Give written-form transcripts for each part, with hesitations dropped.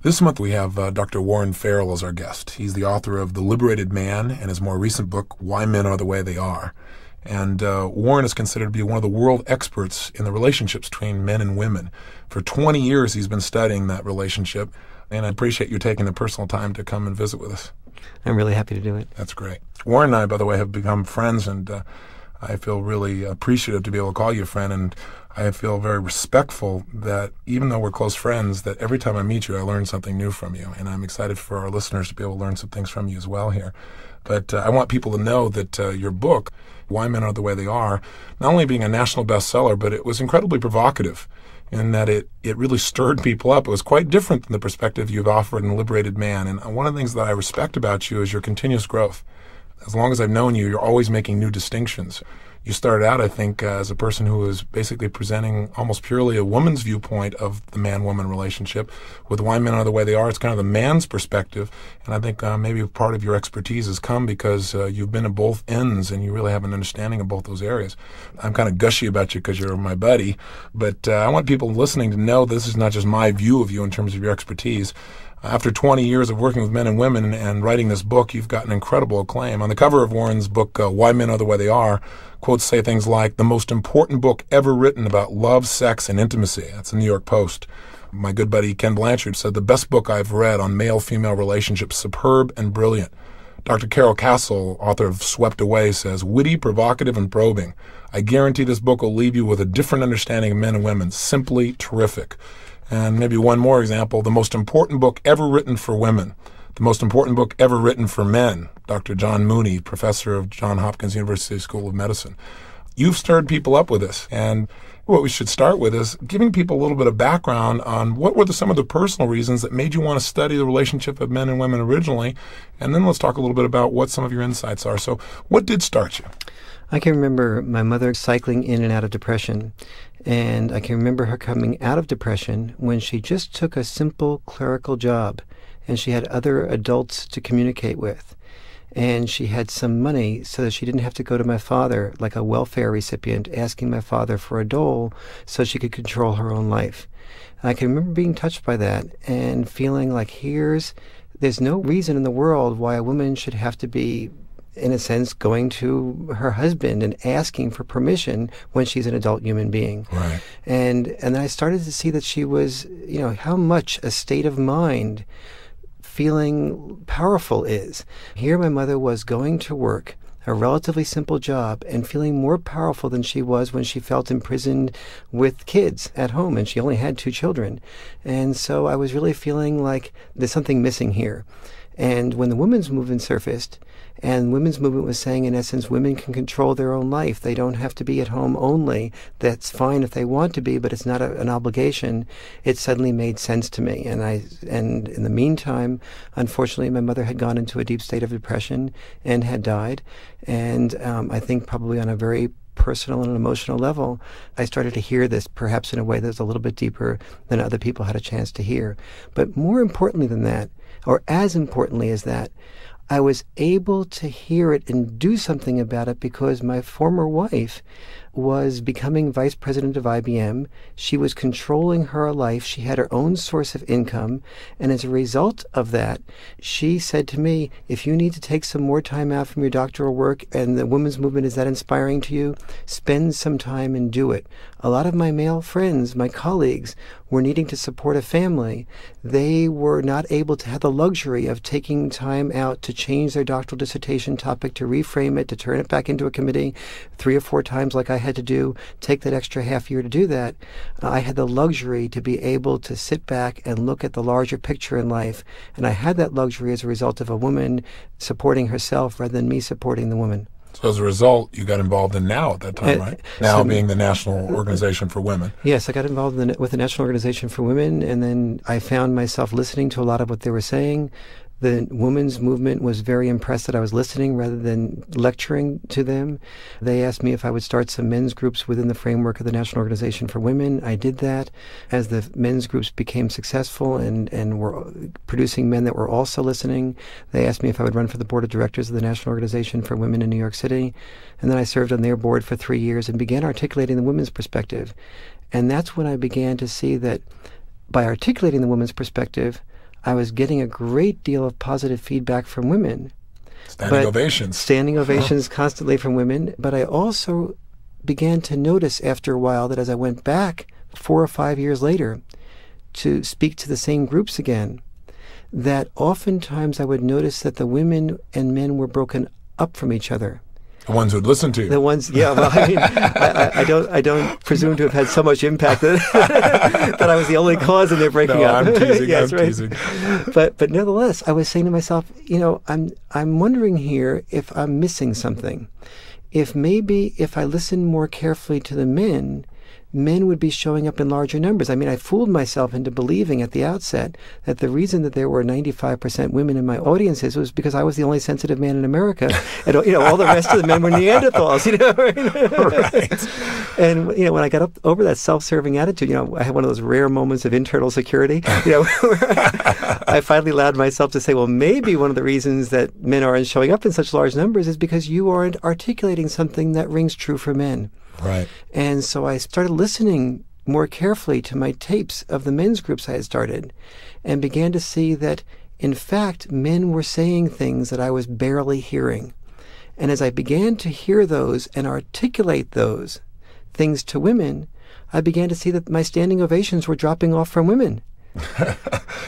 This month we have Dr. Warren Farrell as our guest. He's the author of The Liberated Man and his more recent book, Why Men Are the Way They Are. And Warren is considered to be one of the world experts in the relationships between men and women. For 20 years he's been studying that relationship, and I appreciate you taking the personal time to come and visit with us. I'm really happy to do it. That's great. Warren and I, by the way, have become friends, and I feel really appreciative to be able to call you a friend, and I feel very respectful that even though we're close friends, that every time I meet you, I learn something new from you, and I'm excited for our listeners to be able to learn some things from you as well here. But I want people to know that your book, Why Men Are the Way They Are, not only being a national bestseller, but it was incredibly provocative in that it really stirred people up. It was quite different than the perspective you've offered in Liberated Man, and one of the things that I respect about you is your continuous growth. As long as I've known you, you're always making new distinctions. You started out, I think, as a person who was basically presenting almost purely a woman's viewpoint of the man-woman relationship. With Why Men Are the Way They Are, it's kind of the man's perspective, and I think maybe part of your expertise has come because you've been at both ends and you really have an understanding of both those areas. I'm kind of gushy about you because you're my buddy, but I want people listening to know this is not just my view of you in terms of your expertise. After 20 years of working with men and women and writing this book, you've gotten incredible acclaim. On the cover of Warren's book, Why Men Are the Way They Are, quotes say things like, the most important book ever written about love, sex, and intimacy. That's the New York Post. My good buddy Ken Blanchard said, the best book I've read on male-female relationships, superb and brilliant. Dr. Carol Castle, author of Swept Away, says, witty, provocative, and probing. I guarantee this book will leave you with a different understanding of men and women. Simply terrific. And maybe one more example, the most important book ever written for women, the most important book ever written for men, Dr. John Mooney, professor of Johns Hopkins University School of Medicine. You've stirred people up with this, and what we should start with is giving people a little bit of background on what were some of the personal reasons that made you want to study the relationship of men and women originally, and then let's talk a little bit about what some of your insights are. So what did start you? I can remember my mother cycling in and out of depression, and I can remember her coming out of depression when she just took a simple clerical job, and she had other adults to communicate with, and she had some money so that she didn't have to go to my father like a welfare recipient asking my father for a dole so she could control her own life. And I can remember being touched by that and feeling like there's no reason in the world why a woman should have to be, in a sense, going to her husband and asking for permission when she's an adult human being. Right. And then I started to see that she was, how much a state of mind feeling powerful is. Here my mother was going to work, a relatively simple job, and feeling more powerful than she was when she felt imprisoned with kids at home, and she only had 2 children. And so I was really feeling like there's something missing here. And when the women's movement surfaced, and women's movement was saying, in essence, women can control their own life. They don't have to be at home only. That's fine if they want to be, but it's not an obligation. It suddenly made sense to me. And in the meantime, unfortunately, my mother had gone into a deep state of depression and had died. And I think probably on a very personal and emotional level, I started to hear this perhaps in a way that was a little bit deeper than other people had a chance to hear. But more importantly than that, or as importantly as that, I was able to hear it and do something about it because my former wife was becoming vice president of IBM. She was controlling her life. She had her own source of income. And as a result of that, she said to me, if you need to take some more time out from your doctoral work and the women's movement is that inspiring to you, spend some time and do it. A lot of my male friends, my colleagues, were needing to support a family. They were not able to have the luxury of taking time out to change their doctoral dissertation topic, to reframe it, to turn it back into a committee 3 or 4 times like I had to do, take that extra half year to do that. I had the luxury to be able to sit back and look at the larger picture in life. And I had that luxury as a result of a woman supporting herself rather than me supporting the woman. So as a result, you got involved in NOW at that time, right? NOW being the National Organization for Women. Yes, I got involved with the National Organization for Women, and then I found myself listening to a lot of what they were saying. The women's movement was very impressed that I was listening rather than lecturing to them. They asked me if I would start some men's groups within the framework of the National Organization for Women. I did that. As the men's groups became successful and were producing men that were also listening, they asked me if I would run for the board of directors of the National Organization for Women in New York City. And then I served on their board for 3 years and began articulating the women's perspective. And that's when I began to see that by articulating the women's perspective, I was getting a great deal of positive feedback from women. Standing ovations. Standing ovations constantly from women. But I also began to notice after a while that as I went back 4 or 5 years later to speak to the same groups again, that oftentimes I would notice that the women and men were broken up from each other. The ones who'd listen to you. The ones, yeah. Well, I mean, I don't presume to have had so much impact that, that I was the only cause in their breaking up. I'm teasing. Yes, I'm right. teasing. But nevertheless, I was saying to myself, I'm wondering here if I'm missing something. If maybe if I listened more carefully to the men would be showing up in larger numbers. I mean, I fooled myself into believing at the outset that the reason that there were 95% women in my audiences was because I was the only sensitive man in America. And, all the rest of the men were Neanderthals, Right. And, when I got up over that self-serving attitude, I had one of those rare moments of internal security, where I finally allowed myself to say, well, maybe one of the reasons that men aren't showing up in such large numbers is because you aren't articulating something that rings true for men. Right. And so I started listening more carefully to my tapes of the men's groups I had started and began to see that, in fact, men were saying things that I was barely hearing. And as I began to hear those and articulate those things to women, I began to see that my standing ovations were dropping off from women.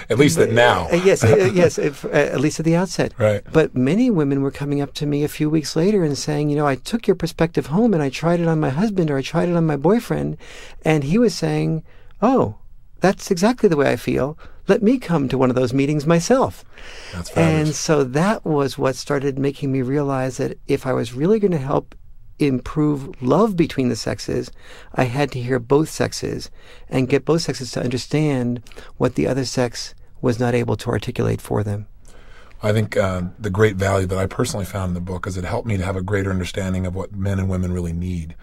At least that now. Yes, at least at the outset. Right. But many women were coming up to me a few weeks later and saying, I took your perspective home and I tried it on my husband or I tried it on my boyfriend, and he was saying, oh, that's exactly the way I feel. Let me come to one of those meetings myself. That's fabulous. And so that was what started making me realize that if I was really going to help improve love between the sexes, I had to hear both sexes and get both sexes to understand what the other sex was not able to articulate for them. I think the great value that I personally found in the book is it helped me to have a greater understanding of what men and women really need.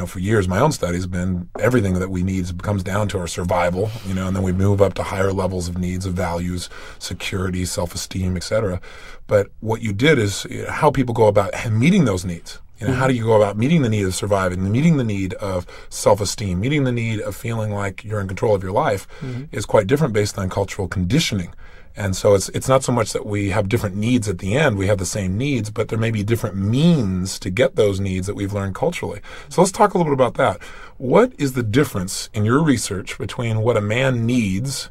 For years, my own studies have been everything that we need comes down to our survival, and then we move up to higher levels of needs, of values, security, self-esteem, etc. But what you did is how people go about meeting those needs. How do you go about meeting the need of surviving, meeting the need of self-esteem, meeting the need of feeling like you're in control of your life is quite different based on cultural conditioning. And so it's not so much that we have different needs at the end, we have the same needs, but there may be different means to get those needs that we've learned culturally. So let's talk a little bit about that. What is the difference in your research between what a man needs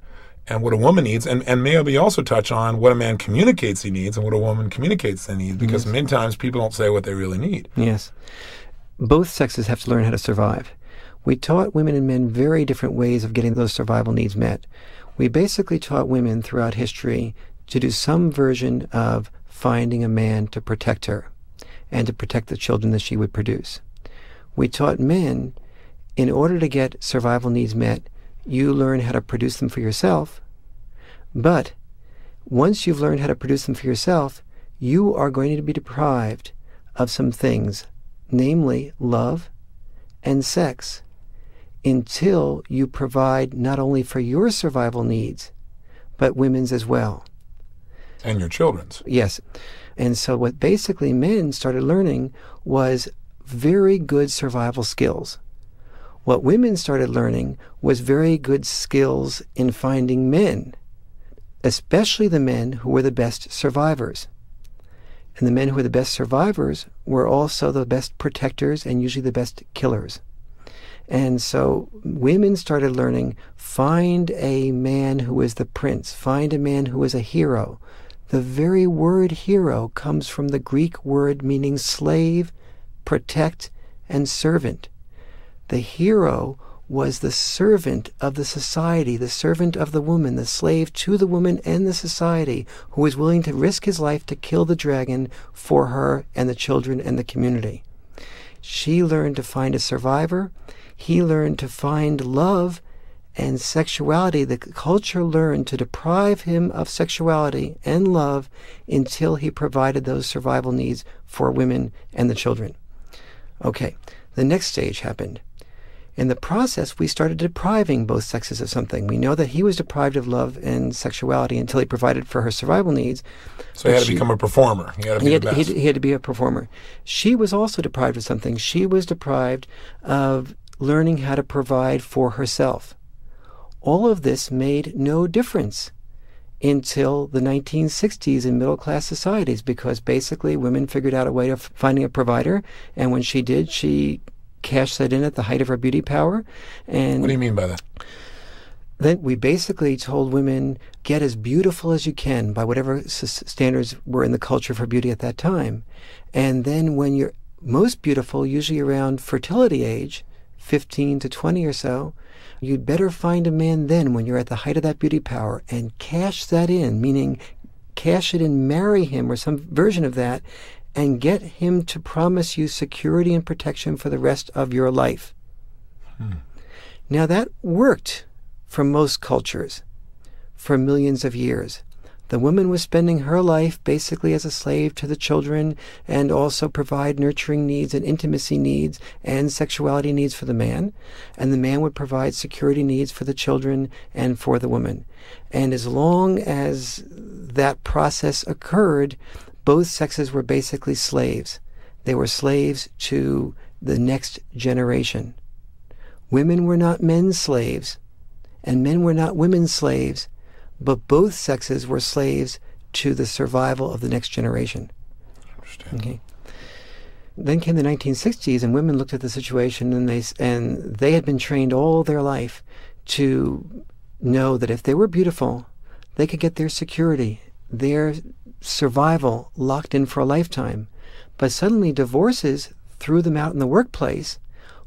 and what a woman needs, and maybe also touch on what a man communicates he needs and what a woman communicates they need, because many times people don't say what they really need. Yes. Both sexes have to learn how to survive. We taught women and men very different ways of getting those survival needs met. We basically taught women throughout history to do some version of finding a man to protect her and to protect the children that she would produce. We taught men, in order to get survival needs met, you learn how to produce them for yourself, but once you've learned how to produce them for yourself, you are going to be deprived of some things, namely love and sex, until you provide not only for your survival needs, but women's as well. And your children's. Yes. And so what basically men started learning was very good survival skills. What women started learning was very good skills in finding men, especially the men who were the best survivors. And the men who were the best survivors were also the best protectors and usually the best killers. And so women started learning, find a man who is the prince, find a man who is a hero. The very word hero comes from the Greek word meaning slave, protect, and servant. The hero was the servant of the society, the servant of the woman, the slave to the woman and the society, who was willing to risk his life to kill the dragon for her and the children and the community. She learned to find a survivor. He learned to find love and sexuality. The culture learned to deprive him of sexuality and love until he provided those survival needs for women and the children. Okay, the next stage happened. In the process, we started depriving both sexes of something. We know that he was deprived of love and sexuality until he provided for her survival needs. So he had to become a performer. He had to be the best. He had to be a performer. She was also deprived of something. She was deprived of learning how to provide for herself. All of this made no difference until the 1960s in middle-class societies, because basically women figured out a way of finding a provider, and when she did, she cashed that in at the height of her beauty power. And what do you mean by that? Then we basically told women, get as beautiful as you can by whatever standards were in the culture for beauty at that time. And then when you're most beautiful, usually around fertility age, 15 to 20 or so, you'd better find a man then when you're at the height of that beauty power and cash that in, meaning cash it in, marry him or some version of that, and get him to promise you security and protection for the rest of your life. Now that worked for most cultures for millions of years. The woman was spending her life basically as a slave to the children and also provide nurturing needs and intimacy needs and sexuality needs for the man. And the man would provide security needs for the children and for the woman. And as long as that process occurred, both sexes were basically slaves. They were slaves to the next generation. Women were not men's slaves, and men were not women's slaves, but both sexes were slaves to the survival of the next generation. Okay. Then came the 1960s, and women looked at the situation, and they had been trained all their life to know that if they were beautiful, they could get their security, their survival locked in for a lifetime. But suddenly divorces threw them out in the workplace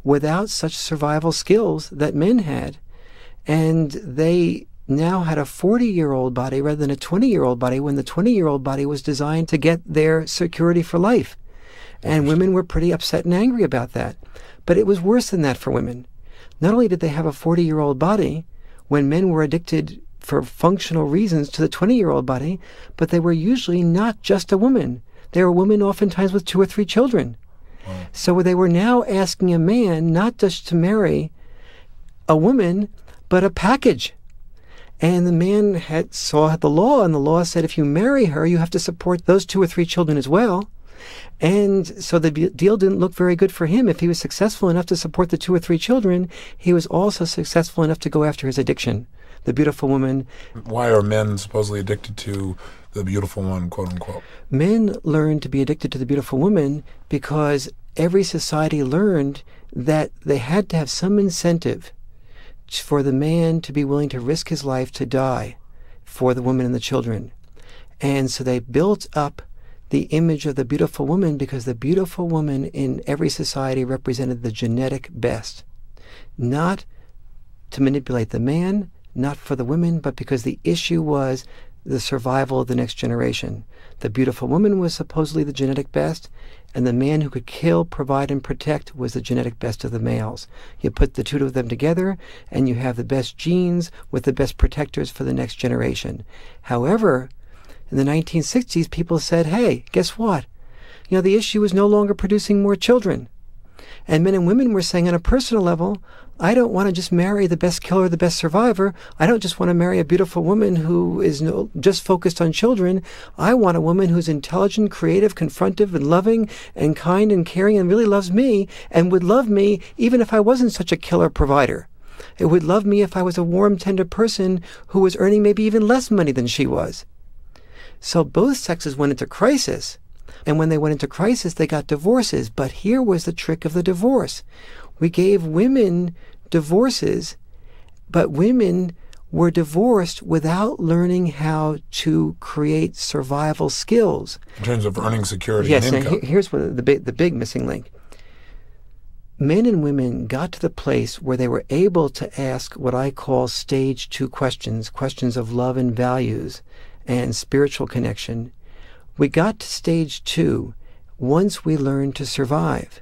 without such survival skills that men had. And they now had a 40-year-old body rather than a 20-year-old body, when the 20-year-old body was designed to get their security for life. And women were pretty upset and angry about that. But it was worse than that for women. Not only did they have a 40-year-old body when men were addicted for functional reasons to the 20-year-old body, but they were usually not just a woman. They were women oftentimes with 2 or 3 children. Wow. So they were now asking a man not just to marry a woman, but a package. And the man saw the law, and the law said if you marry her, you have to support those 2 or 3 children as well. And so the deal didn't look very good for him. If he was successful enough to support the 2 or 3 children, he was also successful enough to go after his addiction, the beautiful woman. Why are men supposedly addicted to the beautiful one, quote unquote? Men learned to be addicted to the beautiful woman because every society learned that they had to have some incentive for the man to be willing to risk his life to die for the woman and the children. And so they built up the image of the beautiful woman because the beautiful woman in every society represented the genetic best. Not to manipulate the man, not for the women, but because the issue was the survival of the next generation. The beautiful woman was supposedly the genetic best, and the man who could kill, provide, and protect was the genetic best of the males. You put the 2 of them together, and you have the best genes with the best protectors for the next generation. However, in the 1960s, people said, hey, guess what? You know, the issue is no longer producing more children. And men and women were saying on a personal level, I don't want to just marry the best killer, the best survivor. I don't just want to marry a beautiful woman who is just focused on children. I want a woman who's intelligent, creative, confrontive, and loving, and kind and caring, and really loves me, and would love me even if I wasn't such a killer provider. It would love me if I was a warm, tender person who was earning maybe even less money than she was. So both sexes went into crisis. And when they went into crisis, they got divorces. But here was the trick of the divorce. We gave women divorces, but women were divorced without learning how to create survival skills. In terms of earning security and income. Yes, and here's the big missing link. Men and women got to the place where they were able to ask what I call stage 2 questions, questions of love and values and spiritual connection. We got to stage 2 once we learned to survive.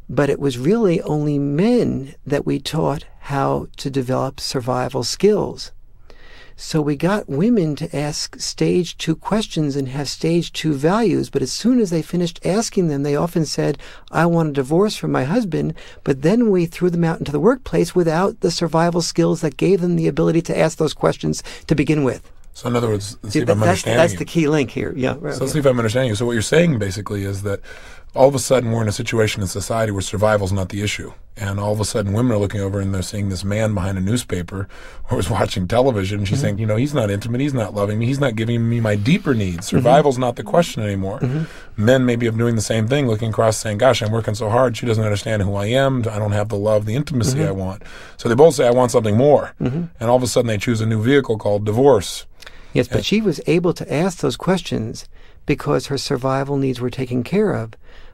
But it was really only men that we taught how to develop survival skills. So we got women to ask stage 2 questions and have stage 2 values, but as soon as they finished asking them, they often said, I want a divorce from my husband, but then we threw them out into the workplace without the survival skills that gave them the ability to ask those questions to begin with. So in other words, let's see if I'm understanding that's the key link here. Yeah. Right, so let's see if I'm understanding you. So what you're saying basically is that all of a sudden we're in a situation in society where survival is not the issue. And all of a sudden women are looking over and they're seeing this man behind a newspaper or is watching television. And she's saying, you know, he's not intimate. He's not loving me. He's not giving me my deeper needs. Survival's not the question anymore. Men maybe are doing the same thing, looking across saying, gosh, I'm working so hard. She doesn't understand who I am. I don't have the love, the intimacy I want. So they both say, I want something more. And all of a sudden they choose a new vehicle called divorce. Yes, but she was able to ask those questions because her survival needs were taken care of.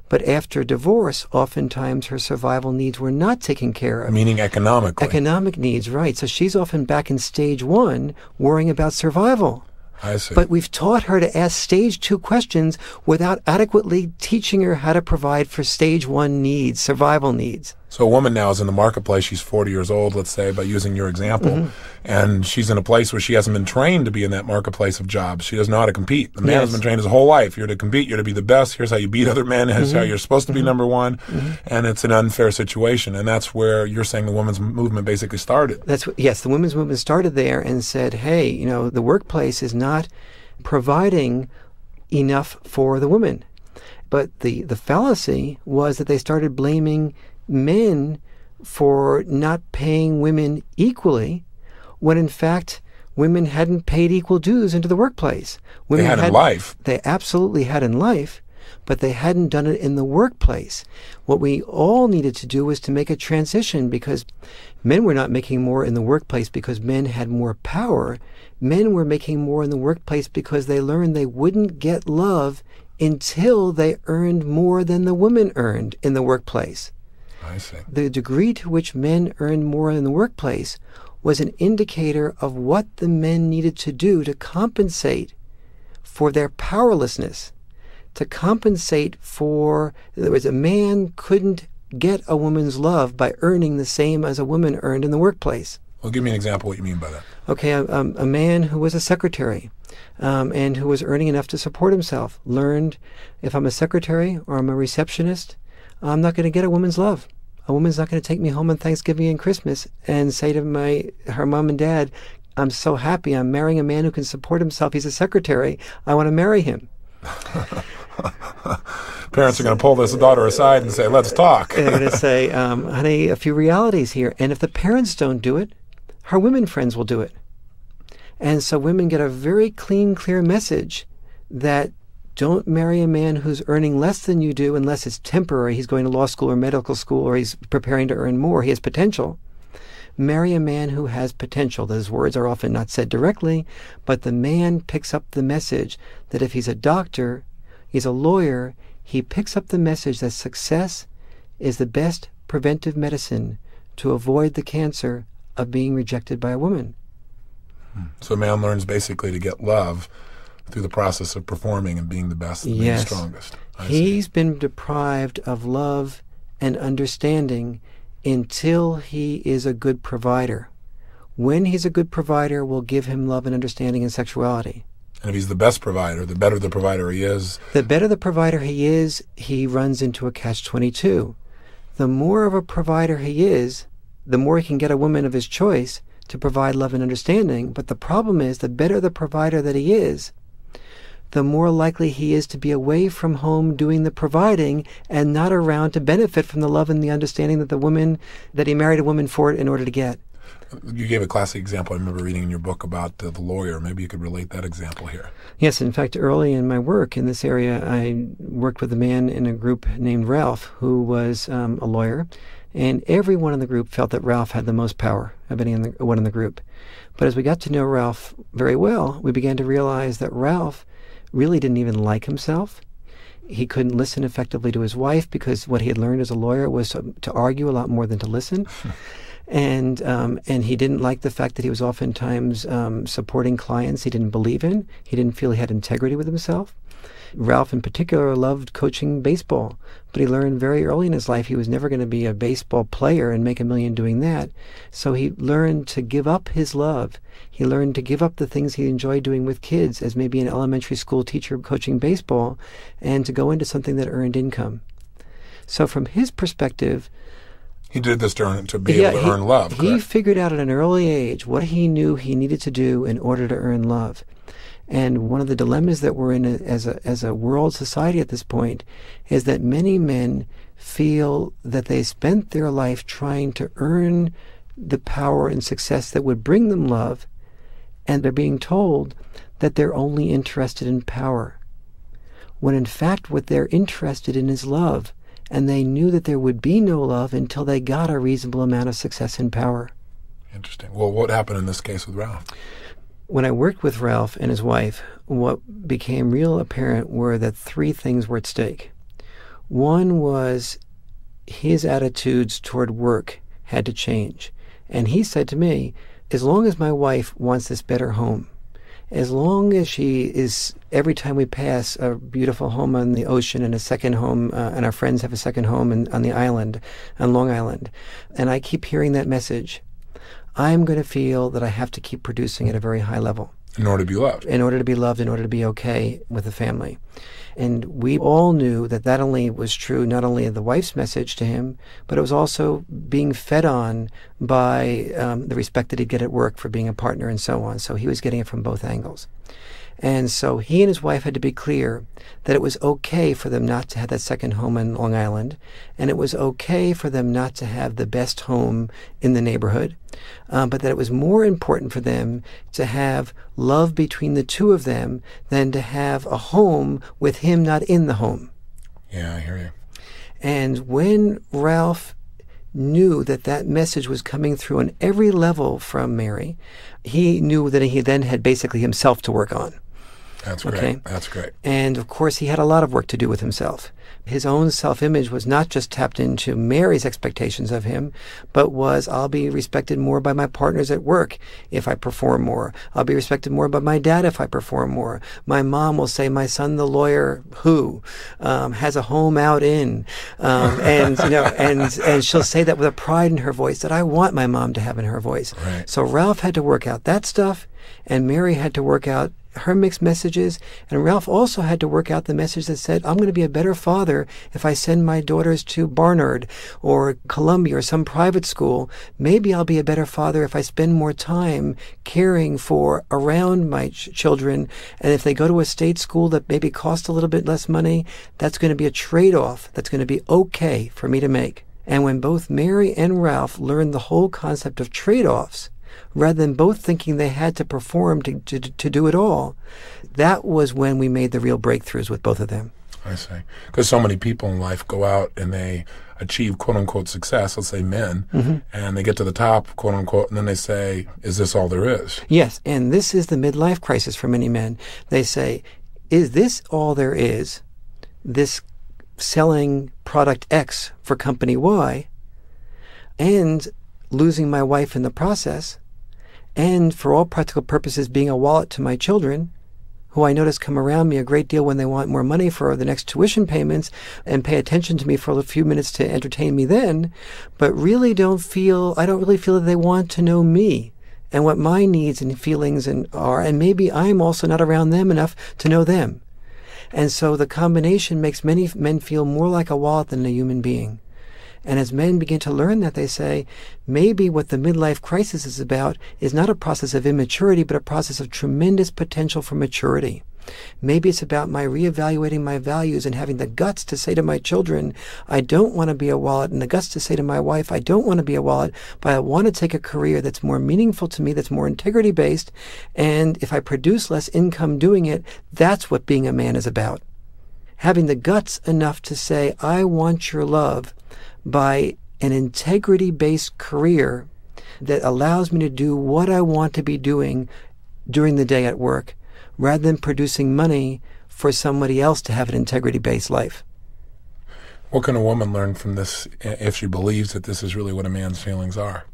But after divorce, oftentimes her survival needs were not taken care of. Meaning economically. Economic needs, right. So she's often back in stage 1 worrying about survival. I see. But we've taught her to ask stage 2 questions without adequately teaching her how to provide for stage 1 needs, survival needs. So a woman now is in the marketplace. She's 40 years old, let's say, by using your example. And she's in a place where she hasn't been trained to be in that marketplace of jobs. She doesn't know how to compete. The man has been trained his whole life. You're to compete. You're to be the best. Here's how you beat other men. Here's how you're supposed to be number one. And it's an unfair situation. And that's where you're saying the women's movement basically started. Yes, the women's movement started there and said, hey, you know, the workplace is not providing enough for the women. But the fallacy was that they started blaming men for not paying women equally, when in fact women hadn't paid equal dues into the workplace. Women they had in life. They absolutely had in life, but they hadn't done it in the workplace. What we all needed to do was to make a transition, because men were not making more in the workplace because men had more power. Men were making more in the workplace because they learned they wouldn't get love until they earned more than the women earned in the workplace. I see. The degree to which men earned more in the workplace was an indicator of what the men needed to do to compensate for their powerlessness, to compensate for, in other words, a man couldn't get a woman's love by earning the same as a woman earned in the workplace. Well, give me an example of what you mean by that. Okay, a man who was a secretary and who was earning enough to support himself learned, if I'm a secretary or I'm a receptionist, I'm not going to get a woman's love. A woman's not going to take me home on Thanksgiving and Christmas and say to her mom and dad, I'm so happy I'm marrying a man who can support himself. He's a secretary. I want to marry him. Parents are going to pull this daughter aside and say, let's talk. They're going to say, honey, a few realities here. And if the parents don't do it, her women friends will do it. And so women get a very clean, clear message that don't marry a man who's earning less than you do unless it's temporary. He's going to law school or medical school, or he's preparing to earn more. He has potential. Marry a man who has potential. Those words are often not said directly, but the man picks up the message that if he's a doctor, he's a lawyer, he picks up the message that success is the best preventive medicine to avoid the cancer of being rejected by a woman. So a man learns basically to get love through the process of performing and being the best and being the strongest. He's been deprived of love and understanding until he is a good provider. When he's a good provider, we'll give him love and understanding and sexuality. And if he's the best provider, the better the provider he is. The better the provider he is, he runs into a catch-22. The more of a provider he is, the more he can get a woman of his choice to provide love and understanding. But the problem is, the better the provider that he is, the more likely he is to be away from home doing the providing and not around to benefit from the love and the understanding that he married a woman for it in order to get. You gave a classic example I remember reading in your book about the lawyer. Maybe you could relate that example here. Yes, in fact, early in my work in this area, I worked with a man in a group named Ralph, who was a lawyer, and everyone in the group felt that Ralph had the most power of anyone in the group. But as we got to know Ralph very well, we began to realize that Ralph really didn't even like himself. He couldn't listen effectively to his wife because what he had learned as a lawyer was to argue a lot more than to listen. And he didn't like the fact that he was oftentimes supporting clients he didn't believe in. He didn't feel he had integrity with himself. Ralph in particular loved coaching baseball, but he learned very early in his life he was never going to be a baseball player and make $1 million doing that. So he learned to give up his love. He learned to give up the things he enjoyed doing with kids as maybe an elementary school teacher coaching baseball, and to go into something that earned income. So from his perspective, he did this to be able to earn love. He figured out at an early age what he knew he needed to do in order to earn love. And one of the dilemmas that we're in as a world society at this point is that many men feel that they spent their life trying to earn the power and success that would bring them love, and they're being told that they're only interested in power, when in fact what they're interested in is love, and they knew that there would be no love until they got a reasonable amount of success and power. Interesting. Well, what happened in this case with Ralph? When I worked with Ralph and his wife, what became real apparent were that three things were at stake. One was his attitudes toward work had to change. And he said to me, as long as my wife wants this better home, as long as she is, every time we pass a beautiful home on the ocean and a second home, and our friends have a second home on the island, on Long Island, and I keep hearing that message, I'm going to feel that I have to keep producing at a very high level. In order to be loved. In order to be loved, in order to be okay with the family. And we all knew that that only was true, not only of the wife's message to him, but it was also being fed on by the respect that he'd get at work for being a partner and so on. So he was getting it from both angles. And so he and his wife had to be clear that it was okay for them not to have that second home in Long Island, and it was okay for them not to have the best home in the neighborhood, but that it was more important for them to have love between the two of them than to have a home with him not in the home. Yeah, I hear you. And when Ralph knew that that message was coming through on every level from Mary, he knew that he then had basically himself to work on. That's great. Okay? That's great. And of course, he had a lot of work to do with himself. His own self-image was not just tapped into Mary's expectations of him, but was, I'll be respected more by my partners at work if I perform more. I'll be respected more by my dad if I perform more. My mom will say, my son, the lawyer who has a home out in, and you know, and she'll say that with a pride in her voice that I want my mom to have in her voice. Right. So Ralph had to work out that stuff, and Mary had to work out her mixed messages, and Ralph also had to work out the message that said, I'm going to be a better father if I send my daughters to Barnard or Columbia or some private school. Maybe I'll be a better father if I spend more time caring for around my children, and if they go to a state school that maybe costs a little bit less money, that's going to be a trade-off that's going to be okay for me to make. And when both Mary and Ralph learned the whole concept of trade-offs, rather than both thinking they had to perform to do it all, that was when we made the real breakthroughs with both of them. I see. Because so many people in life go out and they achieve quote-unquote success, let's say men, and they get to the top, quote-unquote, and then they say, is this all there is? Yes, and this is the midlife crisis for many men. They say, is this all there is, this selling product X for company Y, and losing my wife in the process, and for all practical purposes being a wallet to my children, who I notice come around me a great deal when they want more money for the next tuition payments and pay attention to me for a few minutes to entertain me then, but really I don't really feel that they want to know me and what my needs and feelings are, and maybe I'm also not around them enough to know them. And so the combination makes many men feel more like a wallet than a human being. And as men begin to learn that, they say, maybe what the midlife crisis is about is not a process of immaturity, but a process of tremendous potential for maturity. Maybe it's about my reevaluating my values and having the guts to say to my children, I don't want to be a wallet, and the guts to say to my wife, I don't want to be a wallet, but I want to take a career that's more meaningful to me, that's more integrity-based, and if I produce less income doing it, that's what being a man is about. Having the guts enough to say, I want your love, by an integrity-based career that allows me to do what I want to be doing during the day at work, rather than producing money for somebody else to have an integrity-based life. What can a woman learn from this if she believes that this is really what a man's feelings are?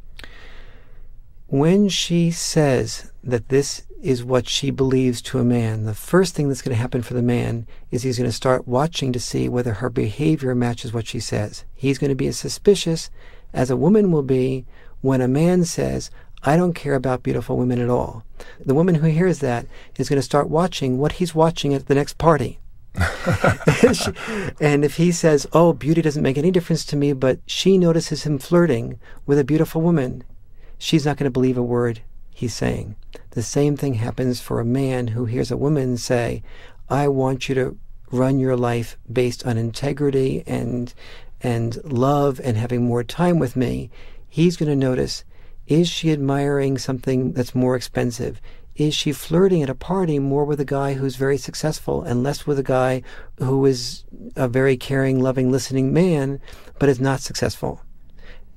When she says that this is what she believes to a man, the first thing that's going to happen for the man is he's going to start watching to see whether her behavior matches what she says. He's going to be as suspicious as a woman will be when a man says, I don't care about beautiful women at all. The woman who hears that is going to start watching what he's watching at the next party. And if he says, oh, beauty doesn't make any difference to me, but she notices him flirting with a beautiful woman, she's not going to believe a word he's saying. The same thing happens for a man who hears a woman say, I want you to run your life based on integrity and love and having more time with me. He's going to notice, is she admiring something that's more expensive? Is she flirting at a party more with a guy who's very successful and less with a guy who is a very caring, loving, listening man, but is not successful?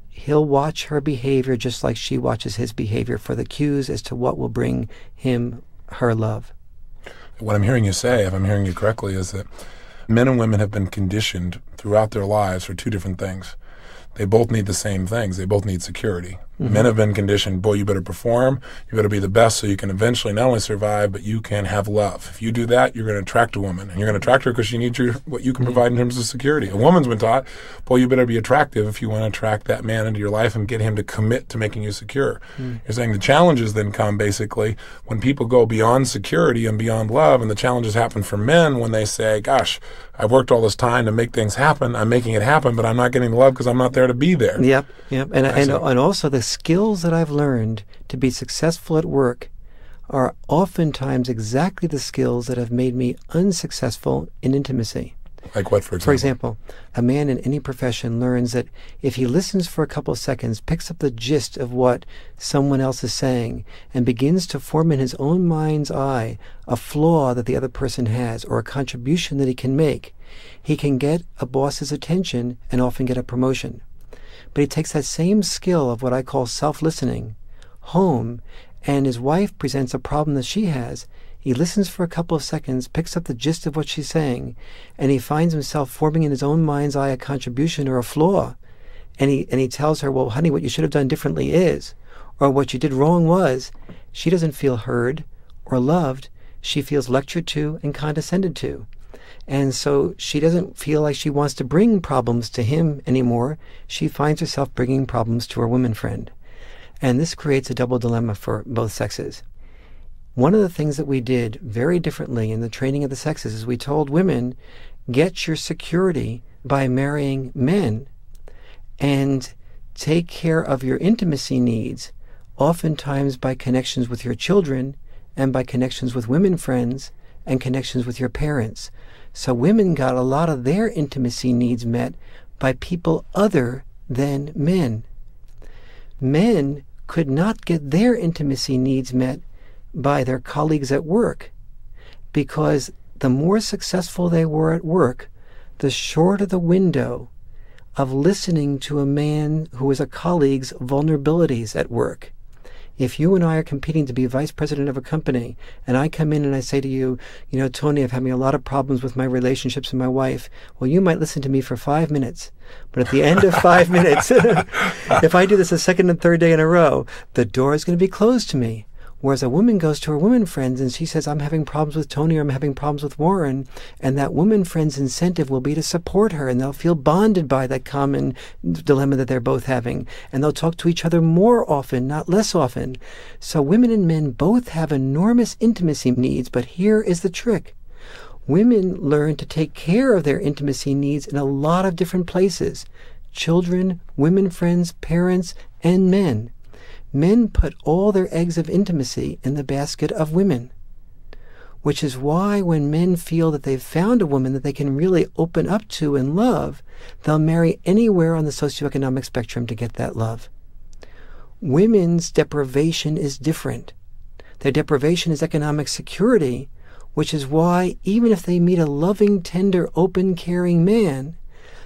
He'll watch her behavior just like she watches his behavior for the cues as to what will bring him her love. What I'm hearing you say, if I'm hearing you correctly, is that men and women have been conditioned throughout their lives for two different things. They both need the same things. They both need security. Mm-hmm. Men have been conditioned, boy, you better perform, you better be the best so you can eventually not only survive, but you can have love. If you do that, you're going to attract a woman. And you're going to attract her because she needs what you can provide in terms of security. A woman's been taught, boy, you better be attractive if you want to attract that man into your life and get him to commit to making you secure. Mm. You're saying the challenges then come basically when people go beyond security and beyond love, and the challenges happen for men when they say, gosh, I've worked all this time to make things happen. I'm making it happen, but I'm not getting love because I'm not there to be there. Yep. And also the skills that I've learned to be successful at work are oftentimes exactly the skills that have made me unsuccessful in intimacy. Like what, for example? For example, a man in any profession learns that if he listens for a couple of seconds, picks up the gist of what someone else is saying, and begins to form in his own mind's eye a flaw that the other person has or a contribution that he can make, he can get a boss's attention and often get a promotion. But he takes that same skill of what I call self-listening home, and his wife presents a problem that she has. He listens for a couple of seconds, picks up the gist of what she's saying, and he finds himself forming in his own mind's eye a contribution or a flaw. And he tells her, well, honey, what you should have done differently is, or what you did wrong was. She doesn't feel heard or loved. She feels lectured to and condescended to. And so she doesn't feel like she wants to bring problems to him anymore. She finds herself bringing problems to her woman friend. And this creates a double dilemma for both sexes. One of the things that we did very differently in the training of the sexes is we told women, get your security by marrying men and take care of your intimacy needs, oftentimes by connections with your children and by connections with women friends and connections with your parents. So women got a lot of their intimacy needs met by people other than men. Men could not get their intimacy needs met by their colleagues at work, because the more successful they were at work, the shorter the window of listening to a man who is a colleague's vulnerabilities at work. If you and I are competing to be vice president of a company, and I come in and I say to you, you know, Tony, I've having a lot of problems with my relationships with my wife. Well, you might listen to me for 5 minutes, but at the end of 5 minutes, if I do this a second and third day in a row, the door is going to be closed to me. Whereas a woman goes to her woman friends and she says, I'm having problems with Tony, or I'm having problems with Warren, and that woman friend's incentive will be to support her, and they'll feel bonded by that common dilemma that they're both having, and they'll talk to each other more often, not less often. So women and men both have enormous intimacy needs, but here is the trick. Women learn to take care of their intimacy needs in a lot of different places: children, women friends, parents, and men. Men put all their eggs of intimacy in the basket of women, which is why when men feel that they've found a woman that they can really open up to and love, they'll marry anywhere on the socioeconomic spectrum to get that love. Women's deprivation is different. Their deprivation is economic security, which is why even if they meet a loving, tender, open, caring man,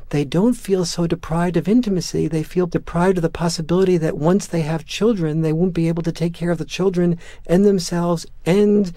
they don't feel so deprived of intimacy. They feel deprived of the possibility that once they have children, they won't be able to take care of the children and themselves and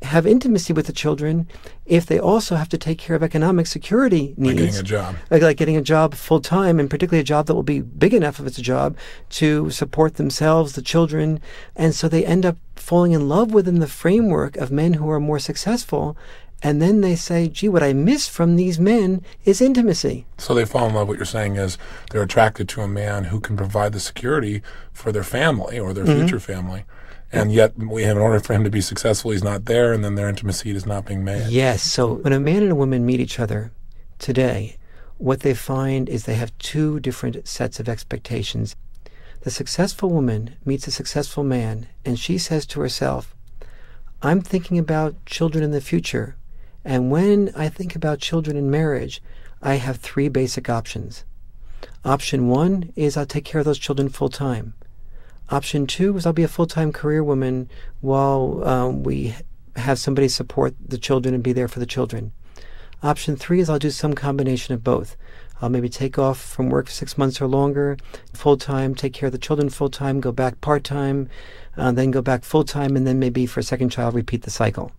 have intimacy with the children if they also have to take care of economic security needs. Like getting a job. Like getting a job full-time, and particularly a job that will be big enough if it's a job to support themselves, the children. And so they end up falling in love within the framework of men who are more successful. And then they say, gee, what I miss from these men is intimacy. So they fall in love. What you're saying is they're attracted to a man who can provide the security for their family or their future family. And yet, in order for him to be successful, he's not there, and then their intimacy is not being made. Yes. So when a man and a woman meet each other today, what they find is they have two different sets of expectations. The successful woman meets a successful man, and she says to herself, I'm thinking about children in the future, and when I think about children in marriage, I have three basic options. Option one is I'll take care of those children full-time. Option two is I'll be a full-time career woman while we have somebody support the children and be there for the children. Option three is I'll do some combination of both. I'll maybe take off from work for 6 months or longer, full-time, take care of the children full-time, go back part-time, then go back full-time, and then maybe for a second child repeat the cycle.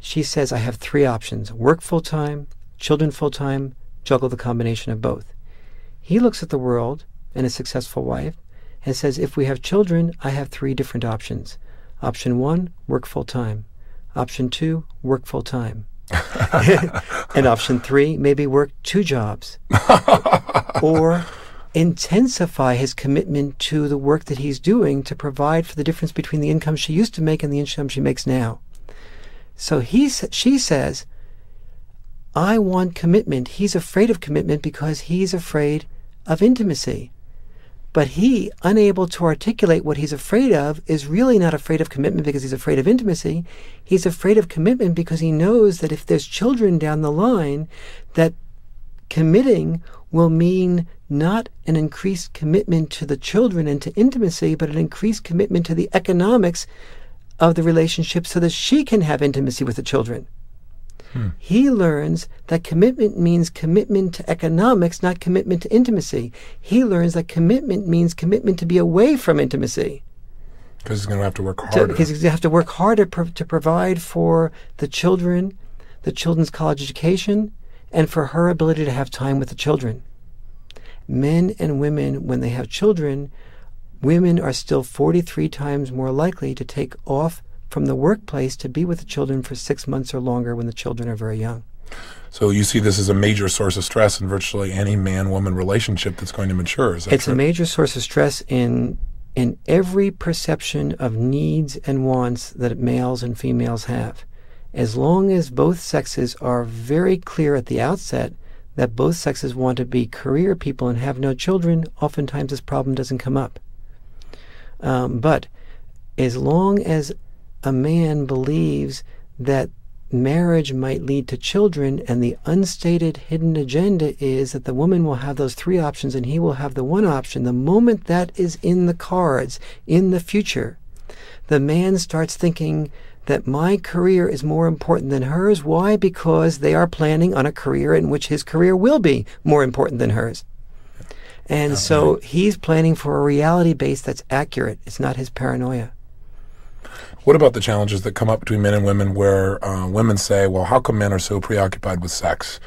She says, I have three options: work full-time, children full-time, juggle the combination of both. He looks at the world and his successful wife and says, if we have children, I have three different options. Option one, work full-time. Option two, work full-time. And option three, maybe work 2 jobs. Or intensify his commitment to the work that he's doing to provide for the difference between the income she used to make and the income she makes now. So she says, I want commitment. He's afraid of commitment because he's afraid of intimacy. But he, unable to articulate what he's afraid of, is really not afraid of commitment because he's afraid of intimacy. He's afraid of commitment because he knows that if there's children down the line, that committing will mean not an increased commitment to the children and to intimacy, but an increased commitment to the economics of the relationship so that she can have intimacy with the children. He learns that commitment means commitment to economics, not commitment to intimacy. He learns that commitment means commitment to be away from intimacy. Because he's going to have to work harder. Because he's going to have to work harder to provide for the children, the children's college education, and for her ability to have time with the children. Men and women, when they have children, women are still 43 times more likely to take off from the workplace to be with the children for 6 months or longer when the children are very young. So you see this as a major source of stress in virtually any man-woman relationship that's going to mature. Is that It's true? a major source of stress in every perception of needs and wants that males and females have. As long as both sexes are very clear at the outset that both sexes want to be career people and have no children, oftentimes this problem doesn't come up. But as long as a man believes that marriage might lead to children, and the unstated hidden agenda is that the woman will have those three options and he will have the one option, the moment that is in the cards, in the future, the man starts thinking that my career is more important than hers. Why? Because they are planning on a career in which his career will be more important than hers. And so he's planning for a reality base that's accurate. It's not his paranoia. What about the challenges that come up between men and women where women say, well, how come men are so preoccupied with sex?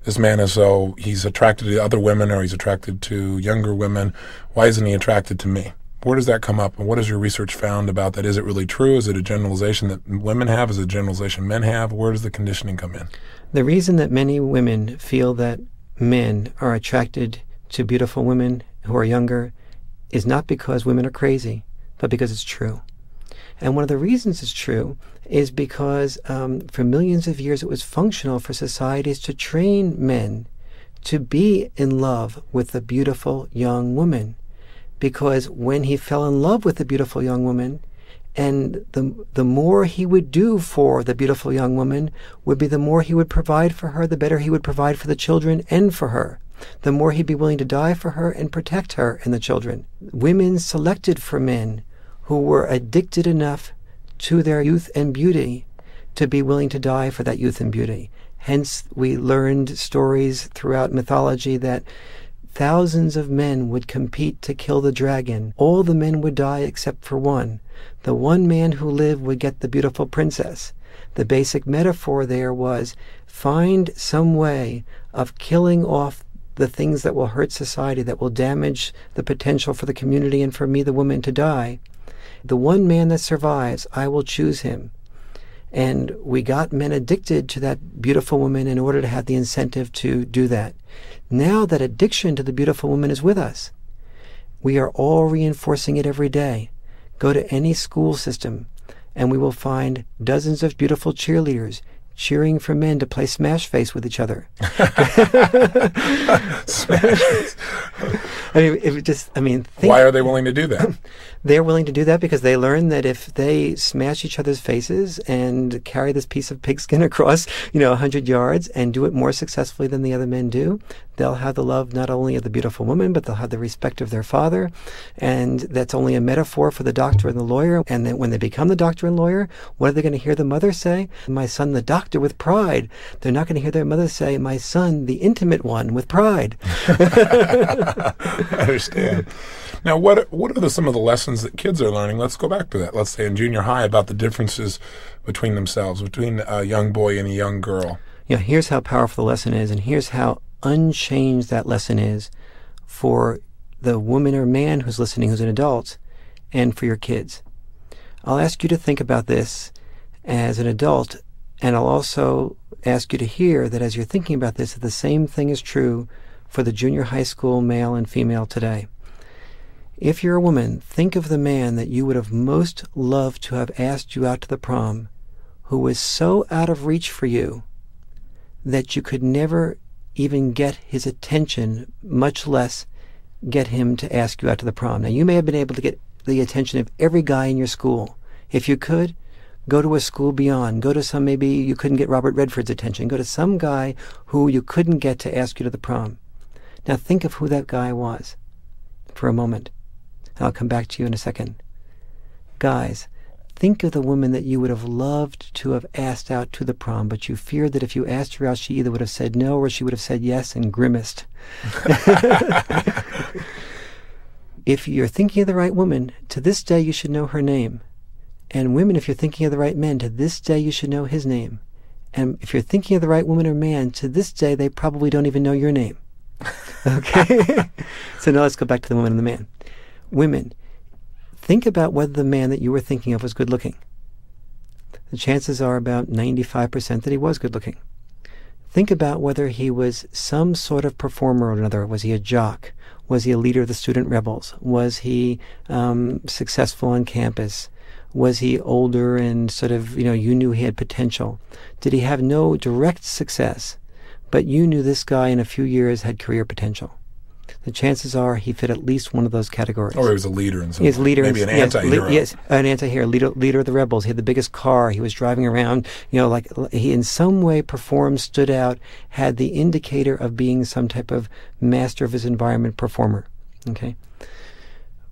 This man is so, he's attracted to other women or he's attracted to younger women. Why isn't he attracted to me? Where does that come up? And what has your research found about that? Is it really true? Is it a generalization that women have? Is it a generalization men have? Where does the conditioning come in? The reason that many women feel that men are attracted to beautiful women who are younger is not because women are crazy, but because it's true. And one of the reasons it's true is because for millions of years it was functional for societies to train men to be in love with a beautiful young woman. Because when he fell in love with the beautiful young woman, and the more he would do for the beautiful young woman would be the more he would provide for her, the better he would provide for the children and for her. The more he'd be willing to die for her and protect her and the children. Women selected for men who were addicted enough to their youth and beauty to be willing to die for that youth and beauty. Hence, we learned stories throughout mythology that thousands of men would compete to kill the dragon. All the men would die except for one. The one man who lived would get the beautiful princess. The basic metaphor there was find some way of killing off the things that will hurt society, that will damage the potential for the community and for me, the woman, to die. The one man that survives, I will choose him. And we got men addicted to that beautiful woman in order to have the incentive to do that. Now that addiction to the beautiful woman is with us, we are all reinforcing it every day. Go to any school system, and we will find dozens of beautiful cheerleaders, cheering for men to play Smash Face with each other. Smash Face. Why are they willing to do that? They're willing to do that because they learn that if they smash each other's faces and carry this piece of pigskin across, 100 yards and do it more successfully than the other men do, they'll have the love not only of the beautiful woman, but they'll have the respect of their father. And that's only a metaphor for the doctor and the lawyer. And then when they become the doctor and lawyer, what are they going to hear the mother say? My son, the doctor, with pride. They're not going to hear their mother say, my son, the intimate one, with pride. I understand. Now, what are some of the lessons that kids are learning? Let's go back to that. Let's say in junior high about the differences between themselves, between a young boy and a young girl. Here's how powerful the lesson is, and here's how unchanged that lesson is for the woman or man who's listening, who's an adult, and for your kids. I'll ask you to think about this as an adult, and I'll also ask you to hear that as you're thinking about this, that the same thing is true for the junior high school male and female today. If you're a woman, think of the man that you would have most loved to have asked you out to the prom, who was so out of reach for you that you could never even get his attention, much less get him to ask you out to the prom. Now, you may have been able to get the attention of every guy in your school. If you could, go to a school beyond. Go to some, maybe you couldn't get Robert Redford's attention. Go to some guy who you couldn't get to ask you to the prom. Now, think of who that guy was for a moment. And I'll come back to you in a second. Guys, think of the woman that you would have loved to have asked out to the prom, but you feared that if you asked her out, she either would have said no or she would have said yes and grimaced. If you're thinking of the right woman, to this day you should know her name. And women, if you're thinking of the right men, to this day you should know his name. And if you're thinking of the right woman or man, to this day they probably don't even know your name. Okay? So now let's go back to the woman and the man. Women, think about whether the man that you were thinking of was good looking. The chances are about 95% that he was good looking. Think about whether he was some sort of performer or another. Was he a jock? Was he a leader of the student rebels? Was he successful on campus? Was he older and sort of, you knew he had potential? Did he have no direct success, but you knew this guy in a few years had career potential? The chances are he fit at least one of those categories. Or he was a leader in some way. He was a leader. Maybe an anti-hero. Yes, an anti-hero, leader of the rebels. He had the biggest car. He was driving around, like he in some way performed, stood out, had the indicator of being some type of master of his environment performer. Okay?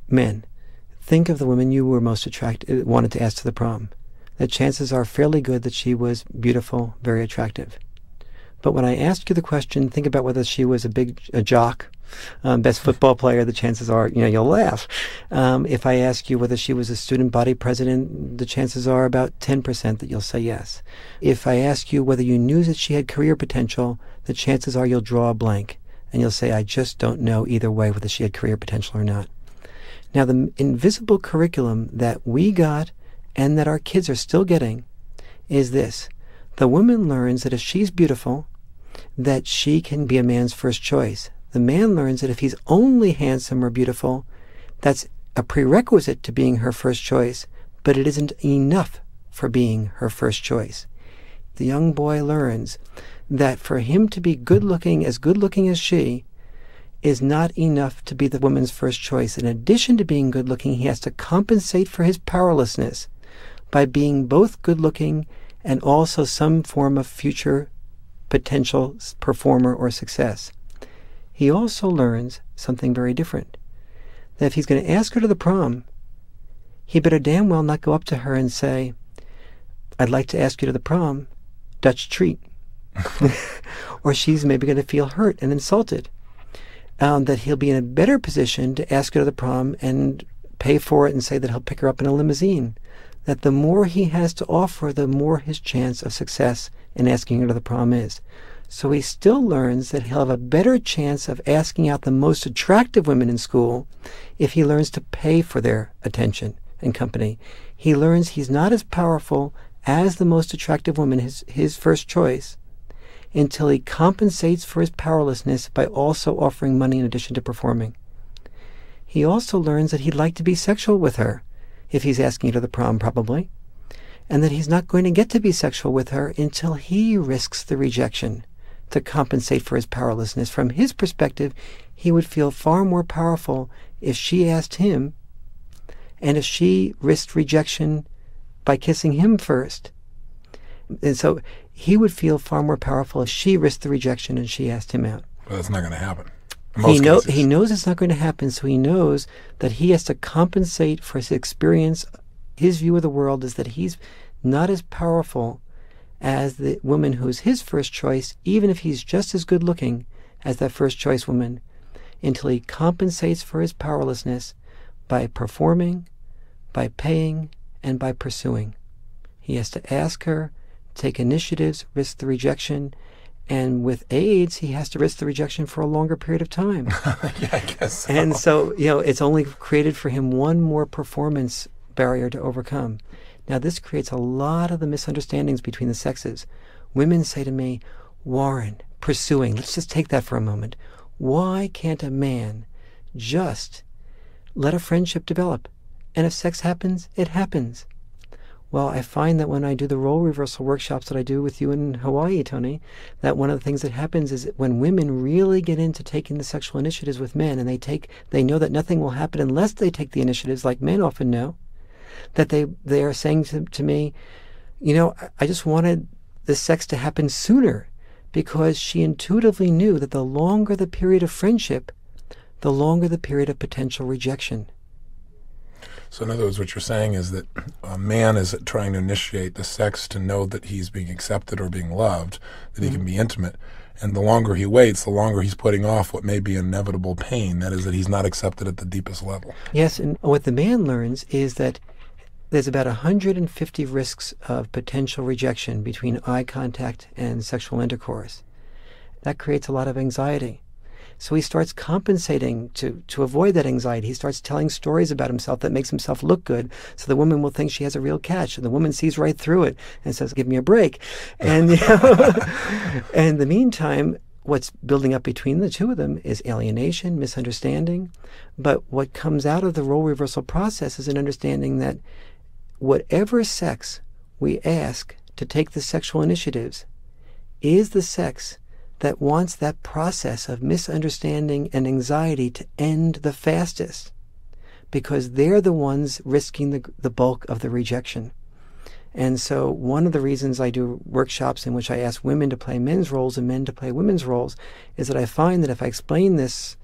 Men, think of the woman you were most wanted to ask to the prom. The chances are fairly good that she was beautiful, very attractive. But when I ask you the question, think about whether she was a jock, best football player, the chances are, you'll laugh. If I ask you whether she was a student body president, the chances are about 10% that you'll say yes. If I ask you whether you knew that she had career potential, the chances are you'll draw a blank. And you'll say, I just don't know either way whether she had career potential or not. Now, the invisible curriculum that we got and that our kids are still getting is this. The woman learns that if she's beautiful, that she can be a man's first choice. The man learns that if he's only handsome or beautiful, that's a prerequisite to being her first choice, but it isn't enough for being her first choice. The young boy learns that for him to be good looking as she, is not enough to be the woman's first choice. In addition to being good looking, he has to compensate for his powerlessness by being both good looking and also some form of future potential performer or success. He also learns something very different. That if he's going to ask her to the prom, he better damn well not go up to her and say, I'd like to ask you to the prom, Dutch treat. Or she's maybe going to feel hurt and insulted. That he'll be in a better position to ask her to the prom and pay for it and say that he'll pick her up in a limousine. That the more he has to offer, the more his chance of success in asking her to the prom is. So he still learns that he'll have a better chance of asking out the most attractive women in school if he learns to pay for their attention and company. He learns he's not as powerful as the most attractive woman, his first choice, until he compensates for his powerlessness by also offering money in addition to performing. He also learns that he'd like to be sexual with her if he's asking her to the prom, probably. and that he's not going to get to be sexual with her until he risks the rejection to compensate for his powerlessness. From his perspective, he would feel far more powerful if she asked him, and if she risked rejection by kissing him first. And so he would feel far more powerful if she risked the rejection and she asked him out. But that's not going to happen. He knows it's not going to happen, so he knows that he has to compensate for his experience. His view of the world is that he's not as powerful as the woman who's his first choice, even if he's just as good looking as that first choice woman, until he compensates for his powerlessness by performing, by paying, and by pursuing. He has to ask her, take initiatives, risk the rejection, and with AIDS, he has to risk the rejection for a longer period of time. Yeah, I guess so. And so, it's only created for him one more performance barrier to overcome. Now, this creates a lot of the misunderstandings between the sexes. Women say to me, Warren, pursuing, let's just take that for a moment. Why can't a man just let a friendship develop? And if sex happens, it happens. Well, I find that when I do the role reversal workshops that I do with you in Hawaii, Tony, that one of the things that happens is that when women really get into taking the sexual initiatives with men, and they know that nothing will happen unless they take the initiatives, like men often know, that they are saying to me, I just wanted the sex to happen sooner, because she intuitively knew that the longer the period of friendship, the longer the period of potential rejection. So in other words, what you're saying is that a man is trying to initiate the sex to know that he's being accepted or being loved, that he can be intimate. And the longer he waits, the longer he's putting off what may be inevitable pain. That is, that he's not accepted at the deepest level. Yes, and what the man learns is that there's about 150 risks of potential rejection between eye contact and sexual intercourse. That creates a lot of anxiety. So he starts compensating to avoid that anxiety. He starts telling stories about himself that makes himself look good, so the woman will think she has a real catch, and the woman sees right through it and says, give me a break. And, and in the meantime, what's building up between the two of them is alienation, misunderstanding. But what comes out of the role reversal process is an understanding that whatever sex we ask to take the sexual initiatives is the sex that wants that process of misunderstanding and anxiety to end the fastest, because they're the ones risking the bulk of the rejection. And so one of the reasons I do workshops in which I ask women to play men's roles and men to play women's roles is that I find that if I explain this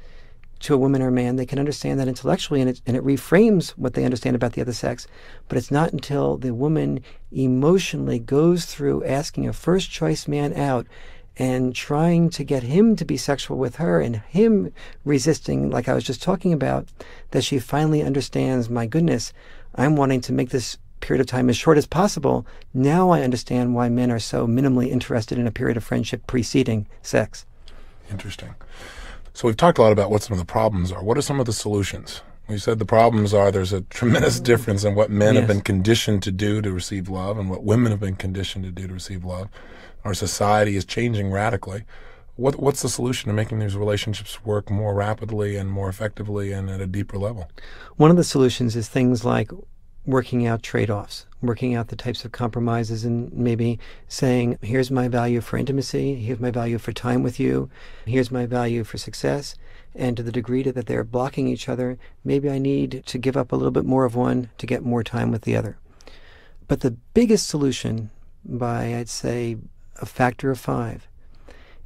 to a woman or a man, they can understand that intellectually, and it reframes what they understand about the other sex. But it's not until the woman emotionally goes through asking a first choice man out and trying to get him to be sexual with her, and him resisting, like I was just talking about, that she finally understands, my goodness, I'm wanting to make this period of time as short as possible. Now I understand why men are so minimally interested in a period of friendship preceding sex. Interesting. So we've talked a lot about what some of the problems are. What are some of the solutions? We said the problems are there's a tremendous difference in what men have been conditioned to do to receive love and what women have been conditioned to do to receive love. Our society is changing radically. What's the solution to making these relationships work more rapidly and more effectively and at a deeper level? One of the solutions is things like working out trade-offs, working out the types of compromises, and maybe saying, here's my value for intimacy, here's my value for time with you, here's my value for success. And to the degree that they're blocking each other, maybe I need to give up a little bit more of one to get more time with the other. But the biggest solution, by I'd say a factor of 5,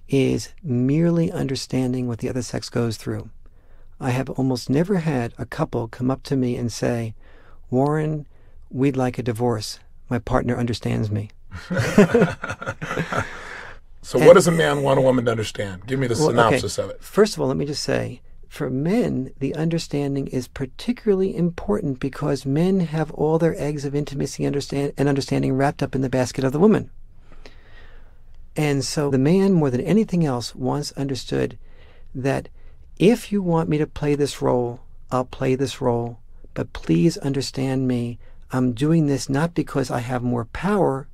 is merely understanding what the other sex goes through. I have almost never had a couple come up to me and say, Warren, we'd like a divorce. My partner understands me. So what does a man want a woman to understand? Give me the synopsis of it. First of all, let me just say, for men, the understanding is particularly important because men have all their eggs of intimacy and understanding wrapped up in the basket of the woman. And so the man, more than anything else, wants understood that if you want me to play this role, I'll play this role. But please understand me. I'm doing this not because I have more power,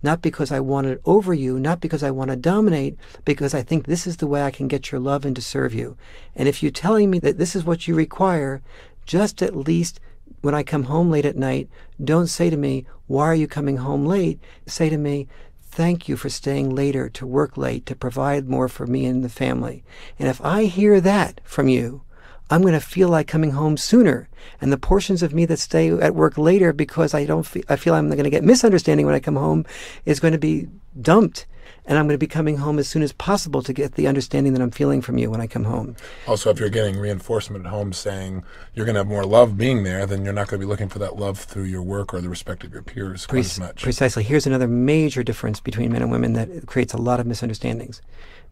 not because I want it over you, not because I want to dominate, because I think this is the way I can get your love and to serve you. And if you're telling me that this is what you require, just at least when I come home late at night, don't say to me, why are you coming home late? Say to me, thank you for staying later, to work late, to provide more for me and the family. And if I hear that from you, I'm going to feel like coming home sooner. And the portions of me that stay at work later because I feel I'm going to get misunderstanding when I come home is going to be dumped. And I'm going to be coming home as soon as possible to get the understanding that I'm feeling from you when I come home. Also, if you're getting reinforcement at home saying you're going to have more love being there, then you're not going to be looking for that love through your work or the respect of your peers quite as much. Precisely. Here's another major difference between men and women that creates a lot of misunderstandings.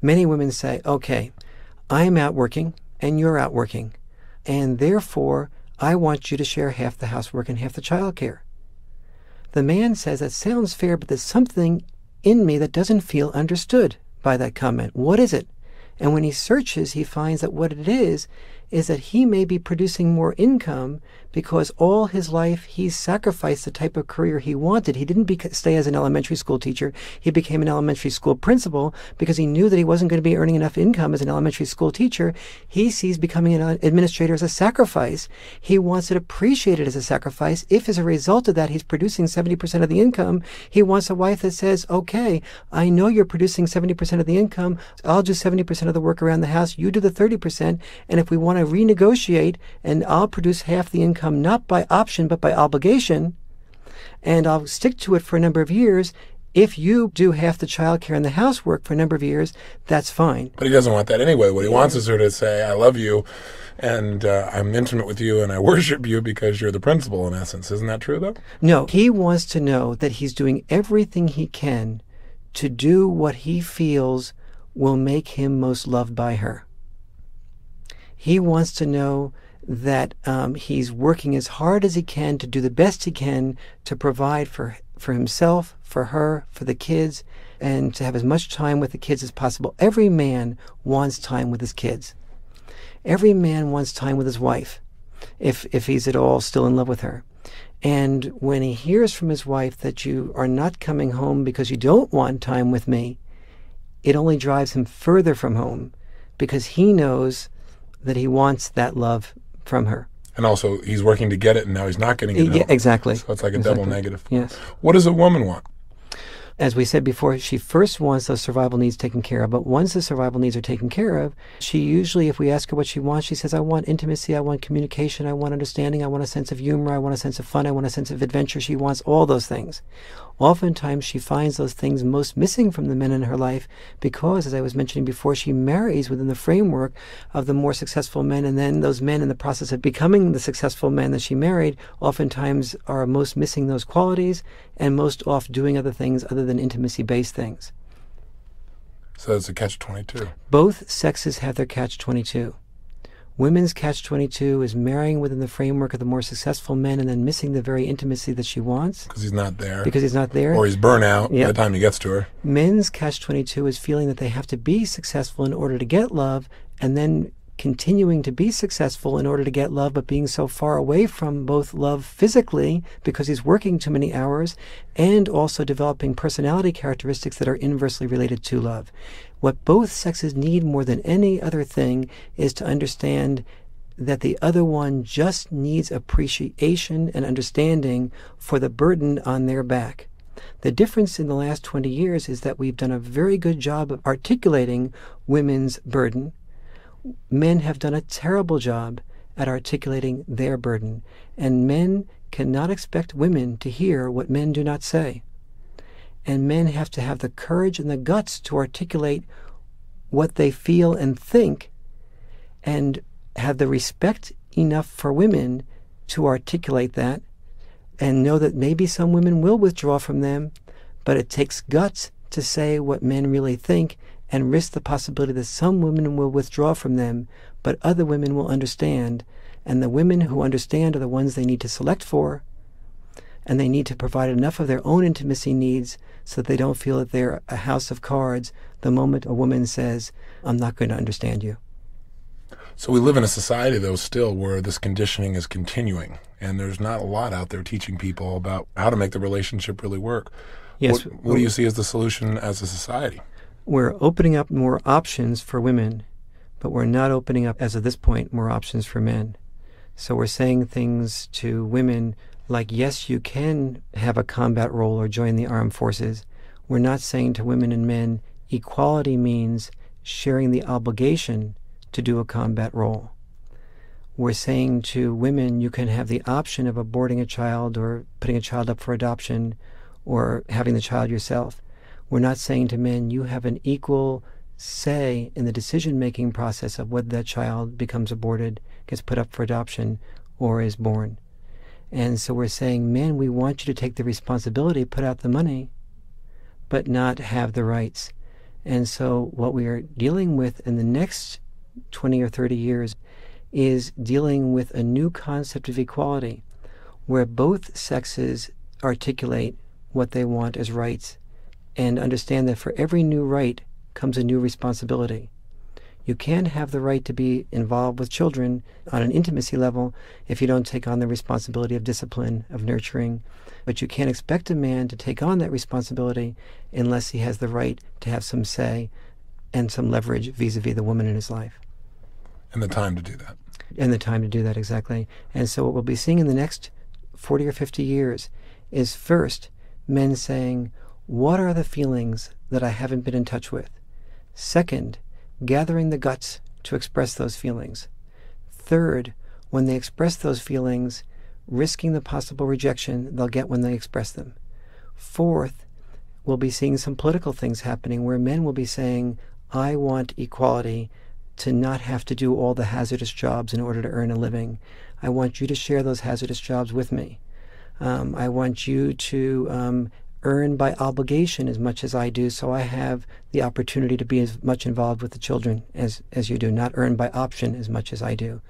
Many women say, okay, I'm out working and you're out working, and therefore I want you to share half the housework and half the child care. The man says, that sounds fair, but there's something in me that doesn't feel understood by that comment. What is it? And when he searches, he finds that what it is that he may be producing more income because all his life he's sacrificed the type of career he wanted. He didn't stay as an elementary school teacher. He became an elementary school principal because he knew that he wasn't going to be earning enough income as an elementary school teacher. He sees becoming an administrator as a sacrifice. He wants it appreciated as a sacrifice. If as a result of that he's producing 70% of the income, he wants a wife that says, okay, I know you're producing 70% of the income. I'll do 70% of the work around the house. You do the 30%. And if we want to renegotiate, and I'll produce half the income, not by option, but by obligation, and I'll stick to it for a number of years. If you do half the child care and the housework for a number of years, that's fine. But he doesn't want that anyway. What he wants is her to say, I love you, and I'm intimate with you, and I worship you because you're the principal, in essence. Isn't that true, though? No, he wants to know that he's doing everything he can to do what he feels will make him most loved by her. He wants to know that he's working as hard as he can to do the best he can to provide for himself, for her, for the kids, and to have as much time with the kids as possible. Every man wants time with his kids. Every man wants time with his wife, if he's at all still in love with her. And when he hears from his wife that you are not coming home because you don't want time with me, it only drives him further from home because he knows that he wants that love from her. And also, he's working to get it, and now he's not getting it. Yeah, exactly. So it's like a double negative. Yes. What does a woman want? As we said before, she first wants those survival needs taken care of. But once the survival needs are taken care of, she usually, if we ask her what she wants, she says, I want intimacy, I want communication, I want understanding, I want a sense of humor, I want a sense of fun, I want a sense of adventure. She wants all those things. Oftentimes, she finds those things most missing from the men in her life because, as I was mentioning before, she marries within the framework of the more successful men, and then those men in the process of becoming the successful men that she married oftentimes are most missing those qualities and most off doing other things other than intimacy-based things. So it's a catch-22. Both sexes have their catch-22. Women's catch-22 is marrying within the framework of the more successful men and then missing the very intimacy that she wants. Because he's not there. Because he's not there. Or he's burnt out by the time he gets to her. Men's catch-22 is feeling that they have to be successful in order to get love, and then continuing to be successful in order to get love, but being so far away from both love physically because he's working too many hours and also developing personality characteristics that are inversely related to love. What both sexes need more than any other thing is to understand that the other one just needs appreciation and understanding for the burden on their back. The difference in the last 20 years is that we've done a very good job of articulating women's burden. Men have done a terrible job at articulating their burden, and men cannot expect women to hear what men do not say. And men have to have the courage and the guts to articulate what they feel and think, and have the respect enough for women to articulate that, and know that maybe some women will withdraw from them, but it takes guts to say what men really think and risk the possibility that some women will withdraw from them, but other women will understand. And the women who understand are the ones they need to select for, and they need to provide enough of their own intimacy needs so that they don't feel that they're a house of cards the moment a woman says, I'm not going to understand you. So we live in a society, though, still where this conditioning is continuing, and there's not a lot out there teaching people about how to make the relationship really work. Yes. What do you see as the solution as a society? We're opening up more options for women, but we're not opening up, as of this point, more options for men. So we're saying things to women like, yes, you can have a combat role or join the armed forces. We're not saying to women and men, equality means sharing the obligation to do a combat role. We're saying to women, you can have the option of aborting a child or putting a child up for adoption or having the child yourself. We're not saying to men, you have an equal say in the decision-making process of whether that child becomes aborted, gets put up for adoption, or is born. And so we're saying, men, we want you to take the responsibility, put out the money, but not have the rights. And so what we are dealing with in the next 20 or 30 years is dealing with a new concept of equality, where both sexes articulate what they want as rights and understand that for every new right comes a new responsibility. You can't have the right to be involved with children on an intimacy level if you don't take on the responsibility of discipline, of nurturing. But you can't expect a man to take on that responsibility unless he has the right to have some say and some leverage vis-a-vis the woman in his life. And the time to do that. And the time to do that, exactly. And so what we'll be seeing in the next 40 or 50 years is, first, men saying, what are the feelings that I haven't been in touch with? Second, gathering the guts to express those feelings. Third, when they express those feelings, risking the possible rejection they'll get when they express them. Fourth, we'll be seeing some political things happening where men will be saying, I want equality to not have to do all the hazardous jobs in order to earn a living. I want you to share those hazardous jobs with me. I want you to earn by obligation as much as I do, so I have the opportunity to be as much involved with the children as you do, not earn by option as much as I do.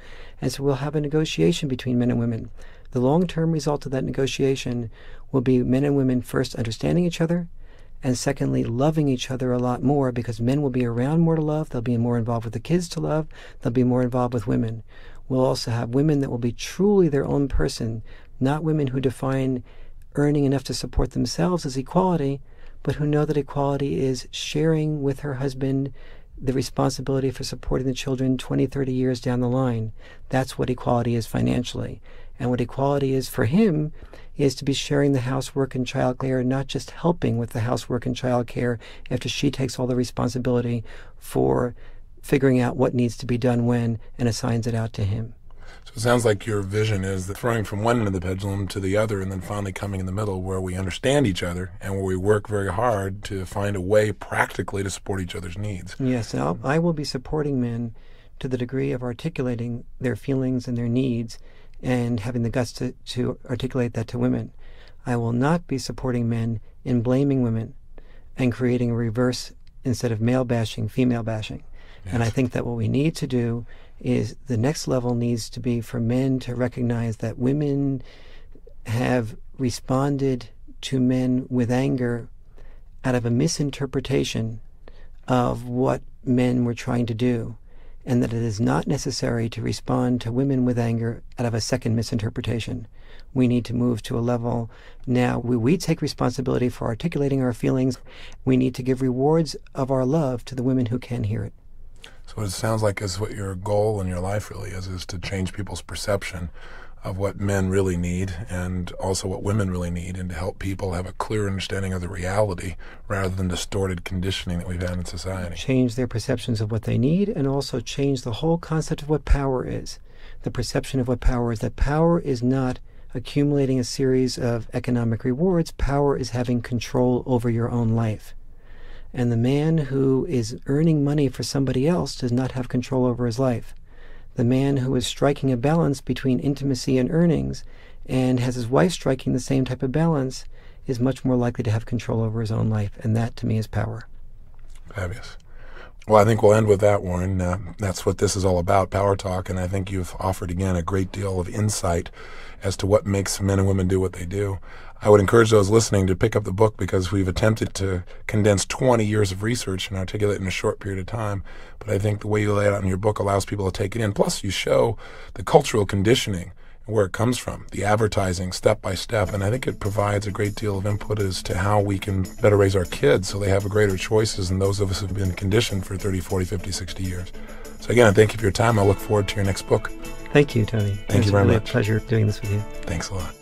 And so we'll have a negotiation between men and women. The long-term result of that negotiation will be men and women first understanding each other, and secondly, loving each other a lot more, because men will be around more to love, they'll be more involved with the kids to love, they'll be more involved with women. We'll also have women that will be truly their own person, not women who define earning enough to support themselves as equality, but who know that equality is sharing with her husband the responsibility for supporting the children 20, 30 years down the line. That's what equality is financially. And what equality is for him is to be sharing the housework and childcare, not just helping with the housework and childcare after she takes all the responsibility for figuring out what needs to be done when and assigns it out to him. So it sounds like your vision is that throwing from one end of the pendulum to the other and then finally coming in the middle where we understand each other and where we work very hard to find a way practically to support each other's needs. Yes, I will be supporting men to the degree of articulating their feelings and their needs and having the guts to articulate that to women. I will not be supporting men in blaming women and creating a reverse, instead of male bashing, female bashing. Yes. And I think that what we need to do is the next level needs to be for men to recognize that women have responded to men with anger out of a misinterpretation of what men were trying to do, and that it is not necessary to respond to women with anger out of a second misinterpretation. We need to move to a level now where we take responsibility for articulating our feelings. We need to give rewards of our love to the women who can hear it. So it sounds like is what your goal in your life really is to change people's perception of what men really need and also what women really need, and to help people have a clear understanding of the reality rather than distorted conditioning that we've had in society. Change their perceptions of what they need, and also change the whole concept of what power is. The perception of what power is, that power is not accumulating a series of economic rewards. Power is having control over your own life. And the man who is earning money for somebody else does not have control over his life. The man who is striking a balance between intimacy and earnings and has his wife striking the same type of balance is much more likely to have control over his own life. And that, to me, is power. Fabulous. Well, I think we'll end with that, Warren. That's what this is all about, Power Talk. And I think you've offered, again, a great deal of insight as to what makes men and women do what they do. I would encourage those listening to pick up the book, because we've attempted to condense 20 years of research and articulate it in a short period of time. But I think the way you lay it out in your book allows people to take it in. Plus, you show the cultural conditioning and where it comes from, the advertising step by step. And I think it provides a great deal of input as to how we can better raise our kids so they have greater choices than those of us who have been conditioned for 30, 40, 50, 60 years. So again, I thank you for your time. I look forward to your next book. Thank you, Tony. Thank you very much. It was really much. a pleasure doing this with you. Thanks a lot.